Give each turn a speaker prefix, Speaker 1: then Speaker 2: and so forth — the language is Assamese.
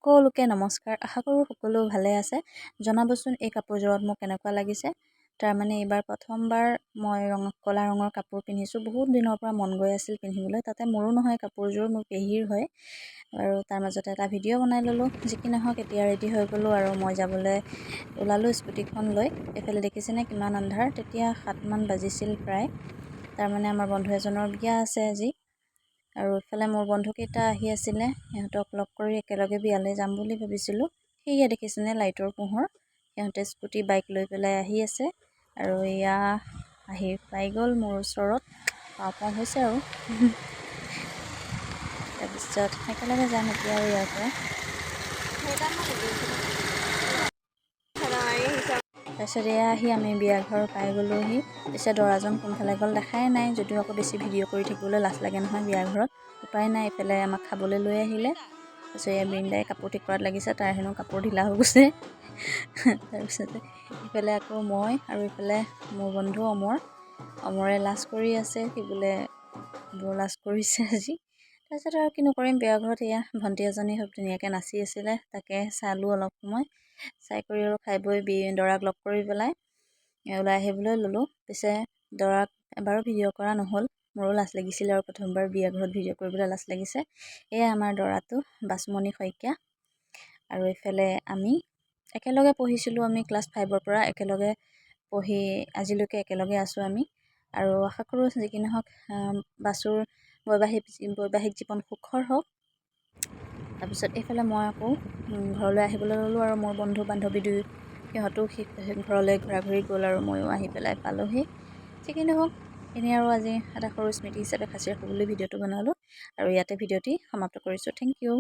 Speaker 1: সকলোকে নমস্কাৰ। আশা কৰোঁ সকলো ভালে আছে। জনাবচোন এই কাপোৰযোৰত মোক কেনেকুৱা লাগিছে। তাৰমানে এইবাৰ প্ৰথমবাৰ মই ক'লা ৰঙৰ কাপোৰ পিন্ধিছোঁ। বহুত দিনৰ পৰা মন গৈ আছিল পিন্ধিবলৈ। তাতে মোৰো নহয় কাপোৰযোৰ, মোৰ পেহীৰ হয়। আৰু তাৰ মাজতে এটা ভিডিঅ' বনাই ল'লোঁ। যি কি নহওক এতিয়া ৰেডি হৈ গ'লোঁ আৰু মই যাবলৈ ওলালোঁ স্কুটিখন লৈ। এইফালে দেখিছেনে কিমান আন্ধাৰ। তেতিয়া 7মান বাজিছিল প্ৰায়। তাৰমানে আমাৰ বন্ধু এজনৰ বিয়া আছে আজি। আৰু ইফালে মোৰ বন্ধুকেইটা আহি আছিলে, সিহঁতক লগ কৰি একেলগে বিয়ালৈ যাম বুলি ভাবিছিলোঁ। সেয়ে দেখিছেনে লাইটৰ পোহৰ। সিহঁতে স্কুটি বাইক লৈ পেলাই আহি আছে আৰু এয়া আহি পাই গ'ল মোৰ ওচৰত। পাওঁ হৈছে আৰু তাৰপিছত একেলগে যাম এতিয়া আৰু ইয়াৰ পৰা। তাৰপিছত এয়া আহি আমি বিয়াঘৰ পাই গ'লোহি। পিছে দৰাজন কোনফালে গ'ল দেখাই নাই, যদিও আকৌ বেছি ভিডিঅ' কৰি থাকিবলৈ লাজ লাগে নহয় বিয়া ঘৰত। উপায় নাই, এইফালে আমাক খাবলৈ লৈ আহিলে। তাৰপিছত এয়া বৃন্দাই কাপোৰ ঠিক কৰাত লাগিছে, তাৰ হেনো কাপোৰ ঢিলা হৈ গৈছে। তাৰপিছতে ইফালে আকৌ মই আৰু ইফালে মোৰ বন্ধু অমৰে লাজ কৰি আছে, সি বোলে বৰ লাজ কৰিছে আজি। তাৰপিছত আৰু কিনো কৰিম, বিয়া ঘৰত এয়া ভণ্টি এজনী খুব ধুনীয়াকৈ নাচি আছিলে, তাকে চালোঁ অলপ সময়। চাই কৰি আৰু খাই বৈ দৰাক লগ কৰি পেলাই ওলাই আহিবলৈ ল'লোঁ। পিছে দৰাক এবাৰো ভিডিঅ' কৰা নহ'ল, মোৰো লাজ লাগিছিলে আৰু প্ৰথমবাৰ বিয়া ঘৰত ভিডিঅ' কৰিবলৈ লাজ লাগিছে। এয়া আমাৰ দৰাটো বাচমণি শইকীয়া। আৰু এইফালে আমি একেলগে পঢ়িছিলোঁ, আমি ক্লাছ 5ৰ পৰা একেলগে পঢ়ি আজিলৈকে একেলগে আছোঁ আমি। আৰু আশা কৰোঁ যি কি নহওক বাছুৰ বৈবাহিক জীৱন সুখৰ হওক। তাৰপিছত এইফালে মই আকৌ ঘৰলৈ আহিবলৈ ল'লোঁ আৰু মোৰ বন্ধু বান্ধৱী সিহঁতো ঘৰলৈ ঘূৰা-ঘূৰি গ'ল আৰু ময়ো আহি পেলাই পালোঁহি। যি কি নহওক এনেই আৰু আজি এটা সৰু স্মৃতি হিচাপে সাঁচি ৰাখিবলৈ ভিডিঅ'টো বনালোঁ আৰু ইয়াতে ভিডিঅ'টি সমাপ্ত কৰিছোঁ। Thank U.